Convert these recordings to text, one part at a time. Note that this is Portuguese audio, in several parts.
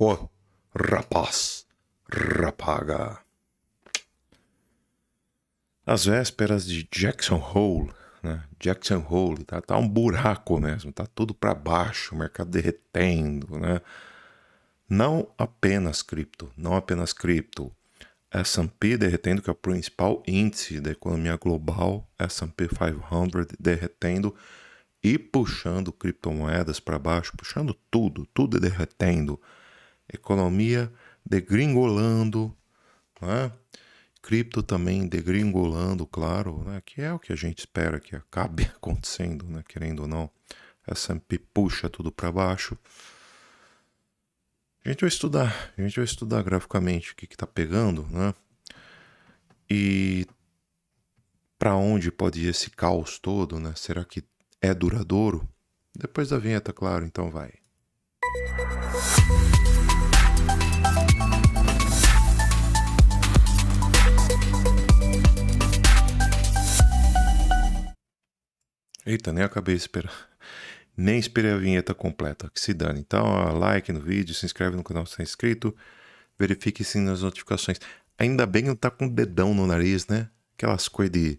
Ô, rapaz, rapaga. Às vésperas de Jackson Hole, né? Jackson Hole, tá um buraco mesmo, tá tudo para baixo, o mercado derretendo, né? Não apenas cripto, S&P derretendo, que é o principal índice da economia global, S&P 500 derretendo e puxando criptomoedas para baixo, puxando tudo derretendo. Economia degringolando, né? Cripto também degringolando, claro, né? Que é o que a gente espera que acabe acontecendo, né? Querendo ou não, S&P puxa tudo para baixo. A gente vai estudar graficamente o que está pegando, né? E para onde pode ir esse caos todo, né? Será que é duradouro? Depois da vinheta, claro, então vai. Eita, nem esperei a vinheta completa, que se dane. Então, like no vídeo, se inscreve no canal se está inscrito, verifique sim nas notificações. Ainda bem que não tá com o dedão no nariz, né? Aquelas coisas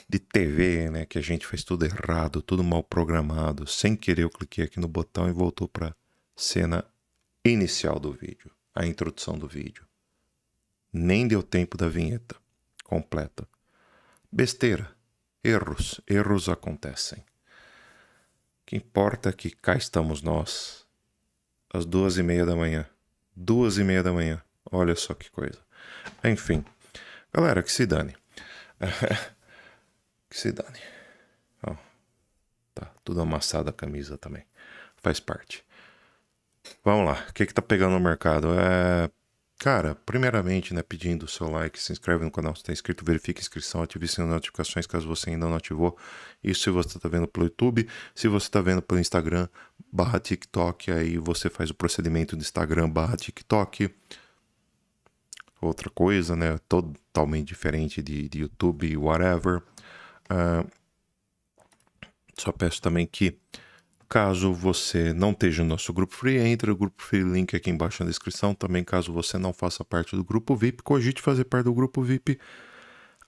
de TV, né? Que a gente faz tudo errado, tudo mal programado. Sem querer eu cliquei aqui no botão e voltou para cena inicial do vídeo, a introdução do vídeo. Nem deu tempo da vinheta completa. Besteira. Erros acontecem. O que importa é que cá estamos nós, às 2h30 da manhã. 2h30 da manhã. Olha só que coisa. Enfim. Galera, que se dane. Que se dane. Oh, tá tudo amassado a camisa também. Faz parte. Vamos lá. O que tá pegando no mercado? Cara, primeiramente, né, pedindo o seu like, se inscreve no canal se está inscrito, verifique a inscrição, ative as notificações caso você ainda não ativou. Isso se você está vendo pelo YouTube. Se você está vendo pelo Instagram /TikTok, aí você faz o procedimento do Instagram /TikTok. Outra coisa, né, totalmente diferente de YouTube, whatever. Só peço também que, caso você não esteja no nosso grupo free, entre o grupo free, link aqui embaixo na descrição. Também, caso você não faça parte do grupo VIP, cogite fazer parte do grupo VIP.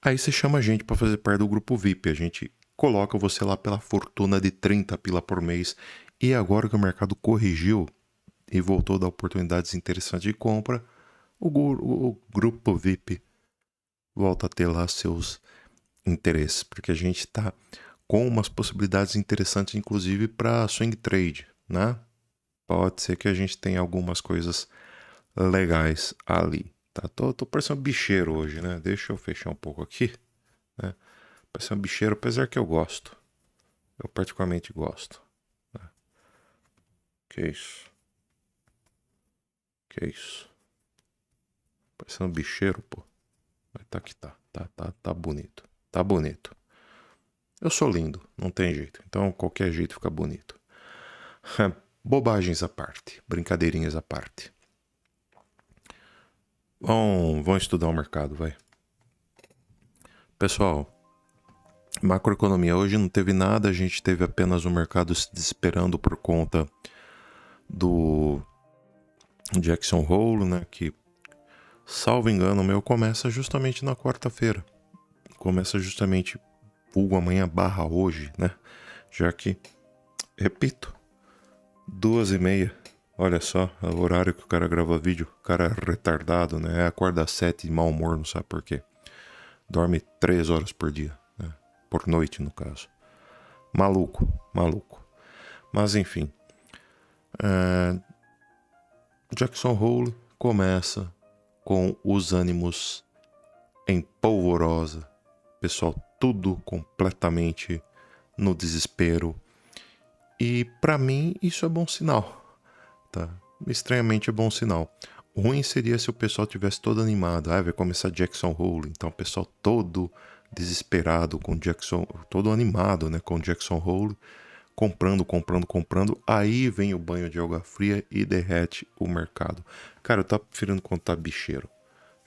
Aí você chama a gente para fazer parte do grupo VIP. A gente coloca você lá pela fortuna de 30 pila por mês. E agora que o mercado corrigiu e voltou a dar oportunidades interessantes de compra, o grupo VIP volta a ter lá seus interesses. Porque a gente está com umas possibilidades interessantes, inclusive para swing trade, né? Pode ser que a gente tenha algumas coisas legais ali, tá? Tô parecendo um bicheiro hoje, né? Deixa eu fechar um pouco aqui, né? Parecendo um bicheiro, apesar que eu gosto. Eu particularmente gosto. Né? Que isso? Que isso? Parecendo um bicheiro, pô. Mas tá que tá bonito. Tá bonito. Eu sou lindo, não tem jeito. Então, qualquer jeito fica bonito. Bobagens à parte, brincadeirinhas à parte. Vamos estudar o mercado, vai. Pessoal, macroeconomia hoje não teve nada, a gente teve apenas o mercado se desesperando por conta do Jackson Hole, né, que, salvo engano meu, começa justamente na quarta-feira. Começa justamente amanhã / hoje, né, já que, repito, 2h30. Olha só, é o horário que o cara grava vídeo. O cara é retardado, né? Acorda às 7 de mau humor, não sabe por quê. Dorme 3 horas por dia, né? Por noite, no caso. Maluco. Mas enfim. Jackson Hole começa com os ânimos em polvorosa. Pessoal, tudo completamente no desespero. E pra mim isso é bom sinal, tá? Estranhamente é bom sinal. Ruim seria se o pessoal tivesse todo animado. Vai começar Jackson Hole. Então o pessoal todo desesperado com Jackson, todo animado, né, com Jackson Hole, comprando. Aí vem o banho de água fria e derrete o mercado. Cara, eu tava preferindo contar bicheiro.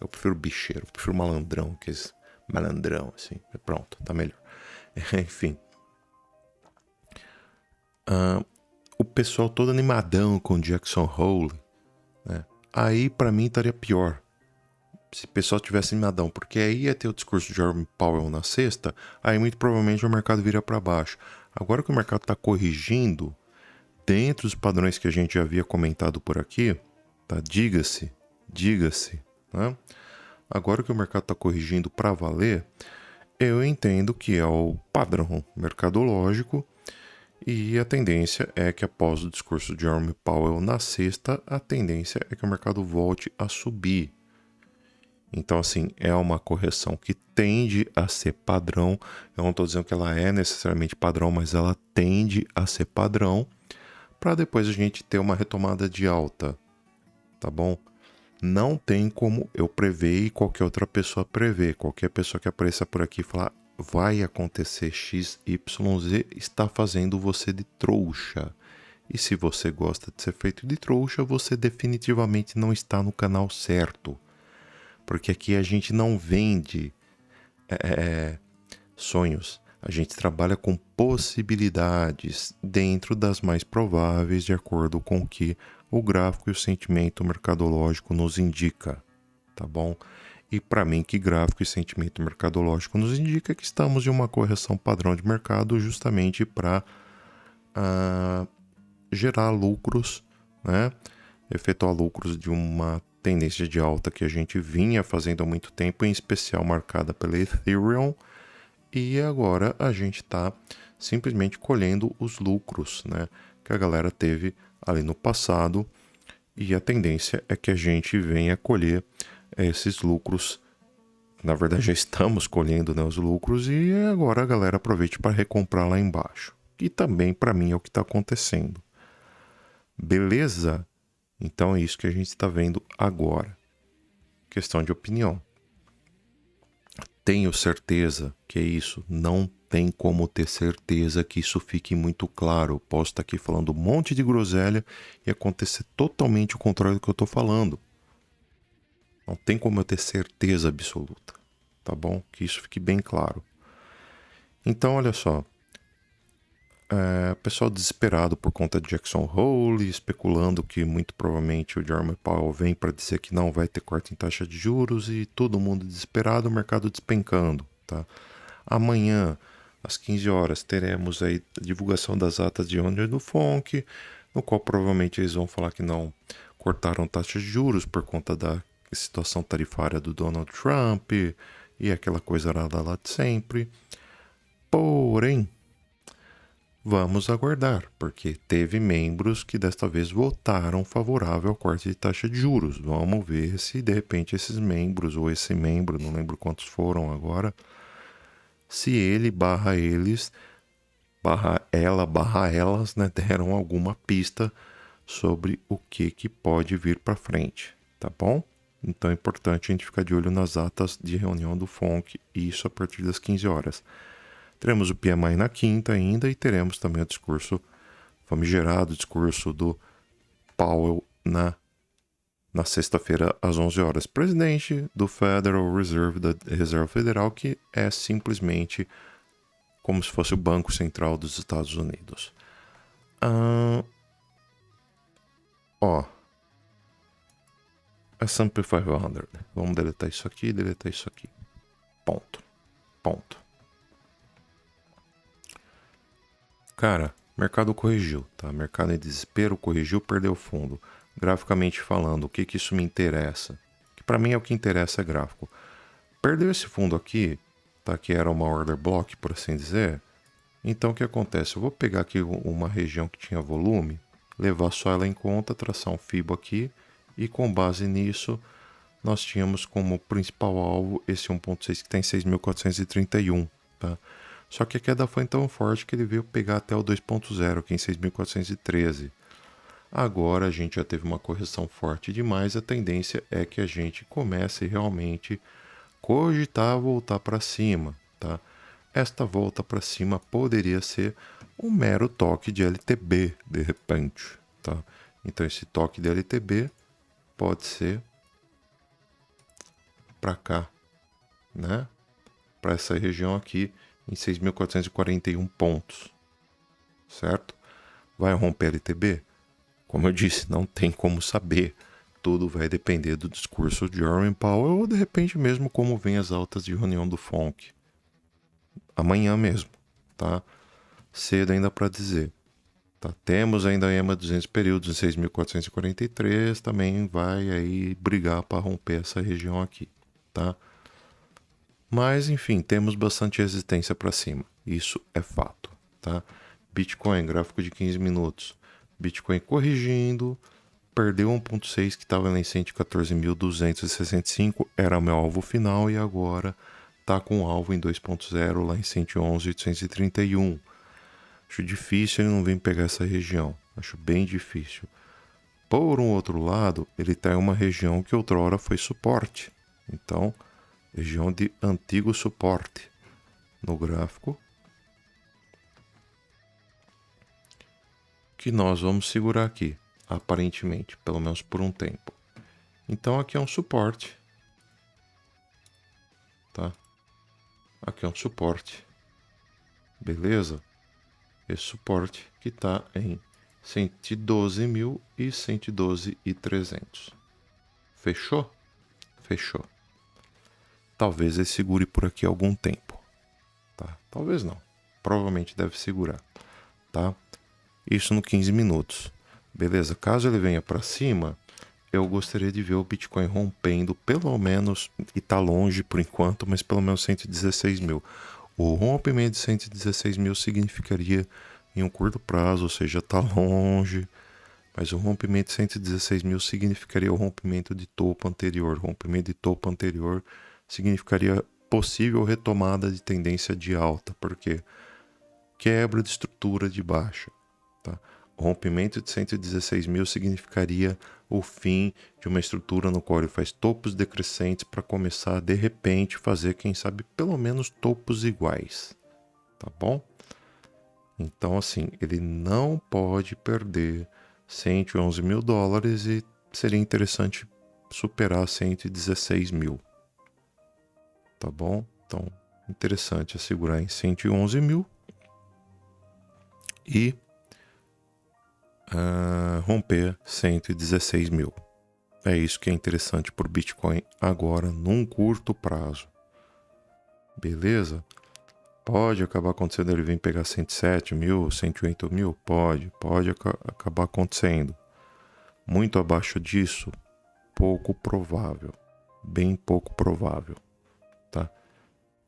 Eu prefiro bicheiro, eu prefiro malandrão, que esse malandrão, assim. Pronto, tá melhor. Enfim. O pessoal todo animadão com Jackson Hole, né? Aí para mim estaria pior. Se o pessoal tivesse animadão, porque aí ia ter o discurso de Jerome Powell na sexta, aí muito provavelmente o mercado vira para baixo. Agora que o mercado está corrigindo, dentro dos padrões que a gente já havia comentado por aqui, tá? Diga-se, né? Agora que o mercado está corrigindo para valer, eu entendo que é o padrão mercadológico e a tendência é que após o discurso de Jerome Powell na sexta, a tendência é que o mercado volte a subir. Então, assim, é uma correção que tende a ser padrão. Eu não estou dizendo que ela é necessariamente padrão, mas ela tende a ser padrão para depois a gente ter uma retomada de alta, tá bom? Não tem como eu prever e qualquer outra pessoa prever. Qualquer pessoa que apareça por aqui e falar vai acontecer X, Y, Z, está fazendo você de trouxa. E se você gosta de ser feito de trouxa, você definitivamente não está no canal certo. Porque aqui a gente não vende sonhos. A gente trabalha com possibilidades dentro das mais prováveis, de acordo com o que o gráfico e o sentimento mercadológico nos indica, tá bom? E para mim, que gráfico e sentimento mercadológico nos indica que estamos em uma correção padrão de mercado justamente para gerar lucros, né? Efetuar lucros de uma tendência de alta que a gente vinha fazendo há muito tempo, em especial marcada pela Ethereum, e agora a gente está simplesmente colhendo os lucros, né, que a galera teve ali no passado, e a tendência é que a gente venha colher esses lucros. Na verdade, já estamos colhendo, né, os lucros, e agora a galera aproveite para recomprar lá embaixo. E também, para mim, é o que está acontecendo. Beleza? Então é isso que a gente está vendo agora. Questão de opinião. Tenho certeza que é isso. Não tem como ter certeza que isso fique muito claro. Posso estar aqui falando um monte de groselha e acontecer totalmente o contrário do que eu estou falando. Não tem como eu ter certeza absoluta. Tá bom? Que isso fique bem claro. Então, olha só. Pessoal desesperado por conta de Jackson Hole, especulando que muito provavelmente o Jerome Powell vem para dizer que não vai ter corte em taxa de juros, e todo mundo desesperado, o mercado despencando, tá? Amanhã, às 15 horas, teremos aí a divulgação das atas de reunião do FONC, no qual provavelmente eles vão falar que não cortaram taxa de juros por conta da situação tarifária do Donald Trump e aquela coisa lá de sempre. Porém, vamos aguardar, porque teve membros que desta vez votaram favorável ao corte de taxa de juros. Vamos ver se de repente esses membros, ou esse membro, não lembro quantos foram agora, se ele barra eles, barra ela, barra elas, né, deram alguma pista sobre o que pode vir para frente, tá bom? Então é importante a gente ficar de olho nas atas de reunião do FONC, e isso a partir das 15 horas. Teremos o PMI na quinta ainda, e teremos também o discurso famigerado, o discurso do Powell na sexta-feira às 11 horas. Presidente do Federal Reserve, da Reserva Federal, que é simplesmente como se fosse o Banco Central dos Estados Unidos. S&P 500. Vamos deletar isso aqui, deletar isso aqui. Ponto. Cara, mercado corrigiu, tá? Mercado em desespero, corrigiu, perdeu fundo. Graficamente falando, o que isso me interessa? Que para mim é o que interessa, é gráfico. Perdeu esse fundo aqui, tá? Que era uma order block, por assim dizer. Então o que acontece? Eu vou pegar aqui uma região que tinha volume, levar só ela em conta, traçar um FIBO aqui, e com base nisso nós tínhamos como principal alvo esse 1.6 que está em 6.431, tá? Só que a queda foi tão forte que ele veio pegar até o 2.0, que é em 6.413. Agora a gente já teve uma correção forte demais, a tendência é que a gente comece realmente cogitar voltar para cima, tá? Esta volta para cima poderia ser um mero toque de LTB, de repente, tá? Então esse toque de LTB pode ser para cá, né? Para essa região aqui em 6.441 pontos, certo? Vai romper LTB? Como eu disse, não tem como saber. tudo vai depender do discurso de Jerome Powell ou de repente mesmo como vem as altas de reunião do FONC. Amanhã mesmo, tá? Cedo ainda para dizer. Tá? Temos ainda a EMA 200 períodos em 6.443, também vai aí brigar para romper essa região aqui, tá? Mas enfim, temos bastante resistência para cima, isso é fato, tá? Bitcoin, gráfico de 15 minutos, Bitcoin corrigindo, perdeu 1.6 que estava lá em 114.265, era o meu alvo final e agora tá com o alvo em 2.0 lá em 111.831. Acho difícil ele não vir pegar essa região. Acho bem difícil. Por um outro lado, ele está em uma região que outrora foi suporte. Então, região de antigo suporte. No gráfico. Que nós vamos segurar aqui. Aparentemente. Pelo menos por um tempo. Então, aqui é um suporte. Tá? Aqui é um suporte. Beleza? Esse suporte que está em 112.000 e 112.300. Fechou? Fechou. Talvez ele segure por aqui algum tempo. Tá? Talvez não. Provavelmente deve segurar. Tá? Isso no 15 minutos. Beleza? Caso ele venha para cima, eu gostaria de ver o Bitcoin rompendo pelo menos, e tá longe por enquanto, mas pelo menos 116 mil. O rompimento de 116 mil significaria em um curto prazo, ou seja, está longe, mas o rompimento de 116 mil significaria o rompimento de topo anterior. O rompimento de topo anterior significaria possível retomada de tendência de alta, porque quebra de estrutura de baixa. Tá? O rompimento de 116 mil significaria o fim de uma estrutura no qual ele faz topos decrescentes para começar de repente fazer, quem sabe, pelo menos topos iguais, tá bom? Então assim, ele não pode perder 111 mil dólares e seria interessante superar 116 mil, tá bom? Então, interessante é segurar em 111 mil e romper 116 mil. É isso que é interessante para o Bitcoin agora, num curto prazo. Beleza? Pode acabar acontecendo ele vir pegar 107 mil, 108 mil? Pode acabar acontecendo. Muito abaixo disso, pouco provável. Bem pouco provável. Tá?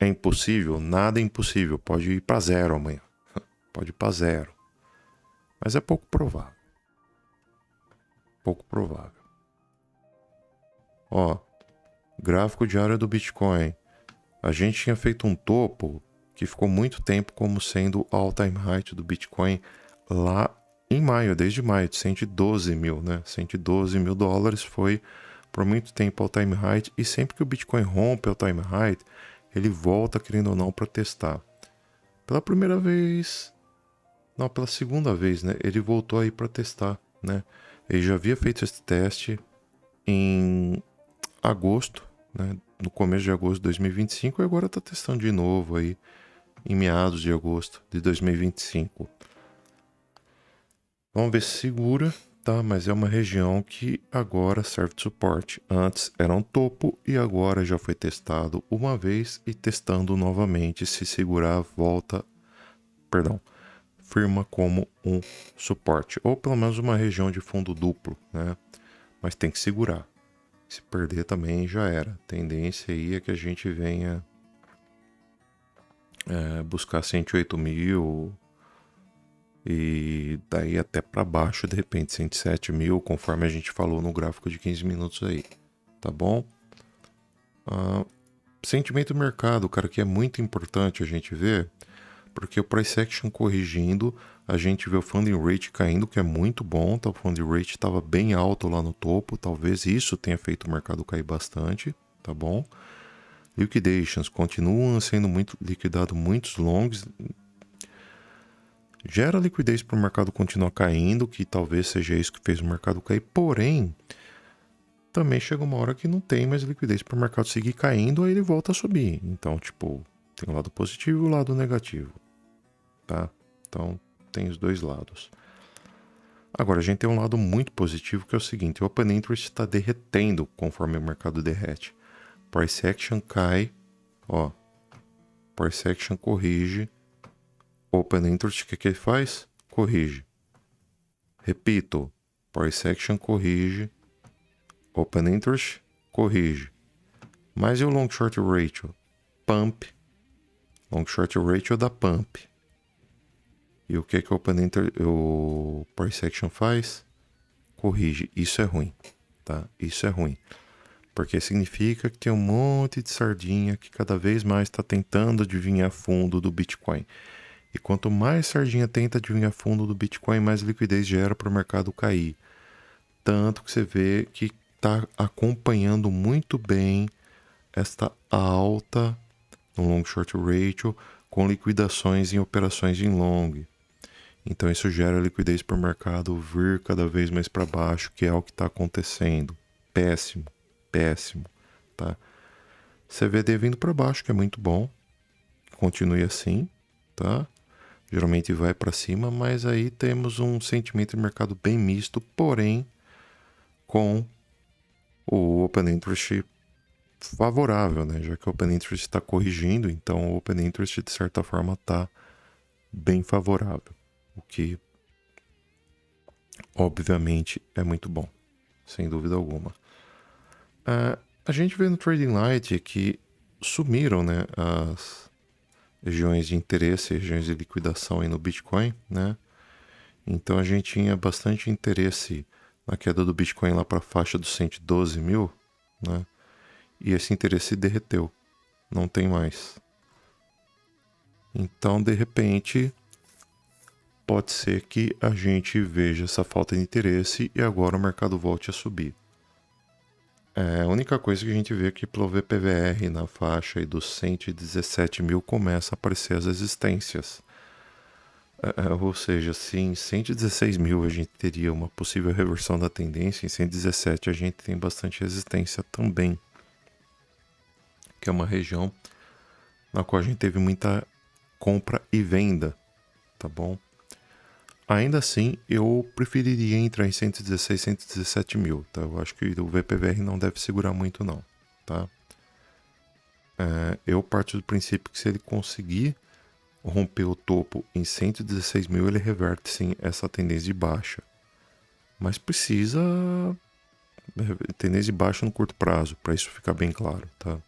É impossível? Nada é impossível. Pode ir para zero amanhã. Pode ir para zero. Mas é pouco provável. Pouco provável. Ó, gráfico diário do Bitcoin. A gente tinha feito um topo que ficou muito tempo como sendo o all-time high do Bitcoin lá em maio, desde maio, de 112 mil, né? 112 mil dólares foi por muito tempo all-time high e sempre que o Bitcoin rompe all-time high, ele volta, querendo ou não, para testar. Pela primeira vez... Não, pela segunda vez, né? Ele voltou aí para testar, né? Ele já havia feito esse teste em agosto, né? No começo de agosto de 2025 e agora está testando de novo aí em meados de agosto de 2025. Vamos ver se segura, tá? Mas é uma região que agora serve de suporte. Antes era um topo e agora já foi testado uma vez e testando novamente. Se segurar, firma como um suporte, ou pelo menos uma região de fundo duplo, né? Mas tem que segurar. Se perder também já era. A tendência aí é que a gente venha buscar 108 mil e daí até para baixo, de repente 107 mil, conforme a gente falou no gráfico de 15 minutos aí, tá bom? Sentimento do mercado, cara, que é muito importante a gente ver, porque o price action corrigindo, a gente vê o funding rate caindo, que é muito bom, tá? O funding rate estava bem alto lá no topo, talvez isso tenha feito o mercado cair bastante, tá bom? Liquidations continuam sendo liquidado muitos longs, gera liquidez para o mercado continuar caindo, que talvez seja isso que fez o mercado cair, porém, também chega uma hora que não tem mais liquidez para o mercado seguir caindo, aí ele volta a subir. Então, tipo, tem o lado positivo e o lado negativo, tá? Então, tem os dois lados. Agora, a gente tem um lado muito positivo que é o seguinte: o Open Interest está derretendo conforme o mercado derrete. Price Action cai, ó. Price Action corrige. Open Interest, o que ele faz? Corrige. Repito, Price Action corrige. Open Interest corrige. Mas e o Long Short Ratio? Pump. Long Short Ratio da Pump. E o que o Price Action faz? Corrige. Isso é ruim, tá? Isso é ruim. Porque significa que tem um monte de sardinha que cada vez mais está tentando adivinhar fundo do Bitcoin. E quanto mais sardinha tenta adivinhar fundo do Bitcoin, mais liquidez gera para o mercado cair. Tanto que você vê que está acompanhando muito bem esta alta no Long Short Ratio com liquidações em operações em long. Então isso gera liquidez para o mercado vir cada vez mais para baixo, que é o que está acontecendo. Péssimo, péssimo, tá? CVD vindo para baixo, que é muito bom. Continue assim, tá? Geralmente vai para cima, mas aí temos um sentimento de mercado bem misto, porém com o Open Interest favorável, né? Já que o Open Interest está corrigindo, então o Open Interest de certa forma está bem favorável, o que obviamente é muito bom, sem dúvida alguma. A gente vê no Trading Light que sumiram, né, as regiões de interesse, regiões de liquidação aí no Bitcoin, né? Então a gente tinha bastante interesse na queda do Bitcoin lá para a faixa dos 112 mil, né? E esse interesse derreteu, não tem mais. Então, de repente, pode ser que a gente veja essa falta de interesse e agora o mercado volte a subir. A única coisa que a gente vê é que pelo VPVR na faixa aí dos 117 mil começa a aparecer as resistências. Ou seja, se em 116 mil a gente teria uma possível reversão da tendência, em 117 a gente tem bastante resistência também, que é uma região na qual a gente teve muita compra e venda, tá bom? Ainda assim, eu preferiria entrar em 116, 117 mil, tá? Eu acho que o VPVR não deve segurar muito não, tá? Eu parto do princípio que se ele conseguir romper o topo em 116 mil, ele reverte sim essa tendência de baixa. Mas precisa tendência de baixa no curto prazo, para isso ficar bem claro, tá?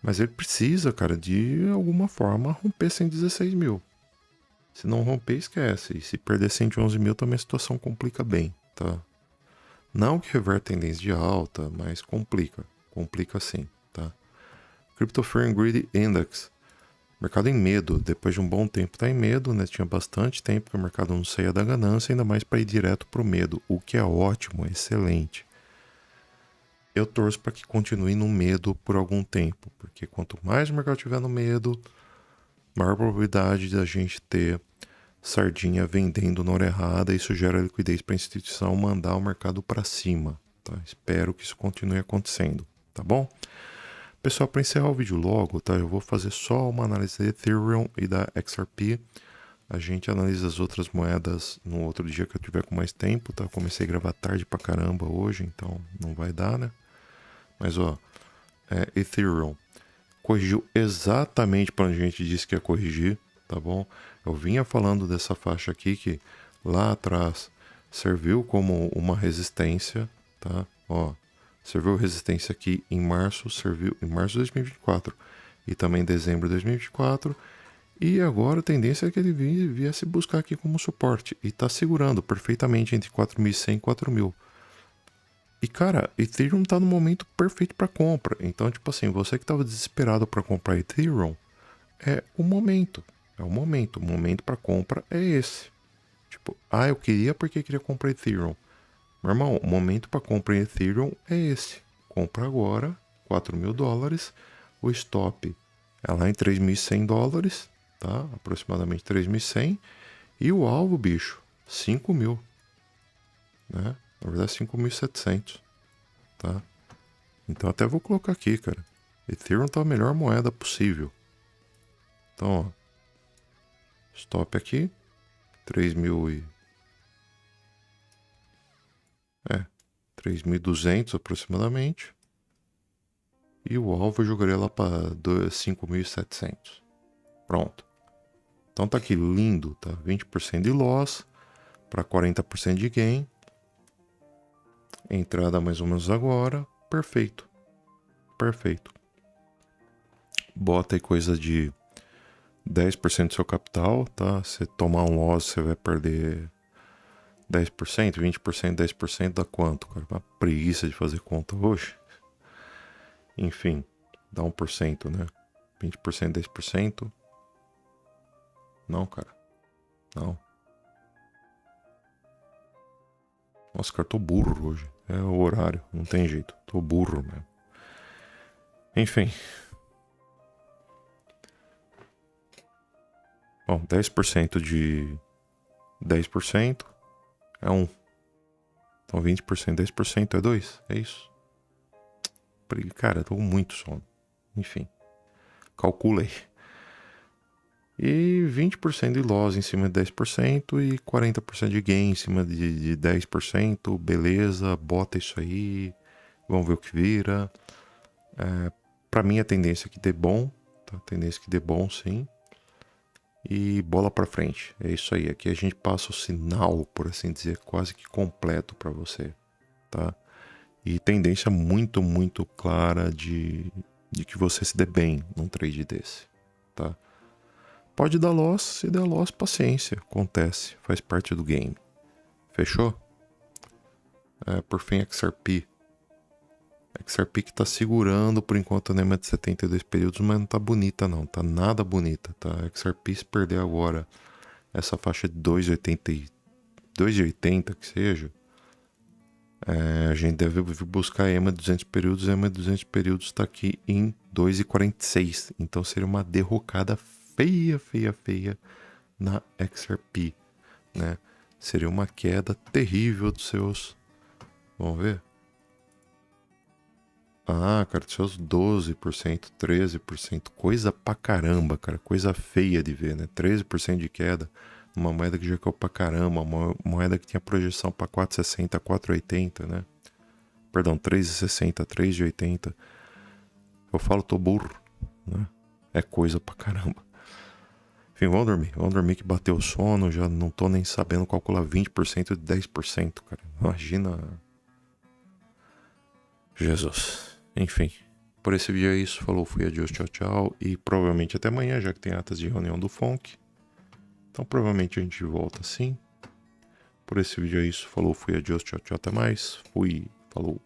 Mas ele precisa, cara, de alguma forma romper 116 mil. Se não romper, esquece. E se perder 111 mil, também a situação complica bem, tá? Não que reverte tendência de alta, mas complica. Complica sim, tá? Crypto Fear and Greed Index. Mercado em medo. Depois de um bom tempo tá em medo, né? Tinha bastante tempo que o mercado não saía da ganância, ainda mais para ir direto pro medo. O que é ótimo, excelente. Eu torço para que continue no medo por algum tempo, porque quanto mais o mercado estiver no medo, maior probabilidade de a gente ter sardinha vendendo na hora errada. Isso gera liquidez para a instituição mandar o mercado para cima. Tá? Espero que isso continue acontecendo, tá bom? Pessoal, para encerrar o vídeo logo, tá? Eu vou fazer só uma análise da Ethereum e da XRP. A gente analisa as outras moedas no outro dia que eu tiver com mais tempo, tá? Eu comecei a gravar tarde pra caramba hoje, então não vai dar, né? Mas ó, Ethereum corrigiu exatamente para onde a gente disse que ia corrigir, tá bom? Eu vinha falando dessa faixa aqui que lá atrás serviu como uma resistência, tá? Ó, serviu resistência aqui em março, serviu em março de 2024 e também em dezembro de 2024. E agora a tendência é que ele viesse buscar aqui como suporte e tá segurando perfeitamente entre 4.100 e 4.000. E cara, Ethereum tá no momento perfeito para compra. Então, tipo assim, você que tava desesperado para comprar Ethereum, é o momento. É o momento. O momento para compra é esse. Tipo, eu queria porque queria comprar Ethereum. Meu irmão, o momento para comprar Ethereum é esse. Compra agora, $4.000. O stop é lá em $3.100, tá? Aproximadamente 3.100. E o alvo, bicho, 5.000, né? Na verdade, 5.700. Tá? Então até vou colocar aqui, cara. Ethereum tá a melhor moeda possível. Então, ó. Stop aqui. 3.000 e... 3.200 aproximadamente. E o alvo eu jogaria lá para 5.700. Pronto. Então tá aqui, lindo, tá? 20% de loss para 40% de gain. Entrada mais ou menos agora. Perfeito. Perfeito. Bota aí coisa de 10% do seu capital, tá? Se tomar um loss, você vai perder 10%, 20%, 10% dá quanto, cara? Uma preguiça de fazer conta hoje. Enfim, dá 1%, né? 20%, 10%. Não, cara. Não. Nossa, cara, tô burro hoje. É o horário, não tem jeito. Tô burro mesmo. Enfim. Bom, 10% de 10% é 1. Então 20%, 10% é 2. É isso. Cara, eu tô com muito sono. Enfim. Calculei. E 20% de loss em cima de 10% e 40% de gain em cima de 10%. Beleza, bota isso aí. Vamos ver o que vira. Pra mim a tendência é que dê bom. Tá? A tendência é que dê bom, sim. E bola pra frente. É isso aí. Aqui a gente passa o sinal, por assim dizer, quase que completo pra você. Tá? E tendência muito, muito clara de que você se dê bem num trade desse. Tá? Pode dar loss, se der loss, paciência. Acontece, faz parte do game. Fechou? Por fim, XRP. XRP que tá segurando por enquanto a NEMA de 72 períodos, mas não tá bonita não, tá nada bonita, tá? XRP se perder agora essa faixa de 2,80 que seja, a gente deve buscar a EMA de 200 períodos, a EMA de 200 períodos tá aqui em 2,46, então seria uma derrocada feia, feia, feia na XRP, né? Seria uma queda terrível dos seus... Vamos ver? Ah, cara, dos seus 12%, 13%. Coisa pra caramba, cara. Coisa feia de ver, né? 13% de queda. Uma moeda que já caiu pra caramba. Uma moeda que tinha projeção pra 4,60, 4,80, né? Perdão, 3,60, 3,80. Eu falo, tô burro, né? É coisa pra caramba. Enfim, vamos dormir. Vamos dormir que bateu o sono. Já não tô nem sabendo calcular 20% de 10%, cara. Imagina. Jesus. Enfim. Por esse vídeo é isso. Falou, fui, adiós, tchau, tchau. E provavelmente até amanhã, já que tem atas de reunião do FONC. Então provavelmente a gente volta sim. Por esse vídeo é isso. Falou, fui, adiós, tchau, tchau. Até mais. Fui. Falou.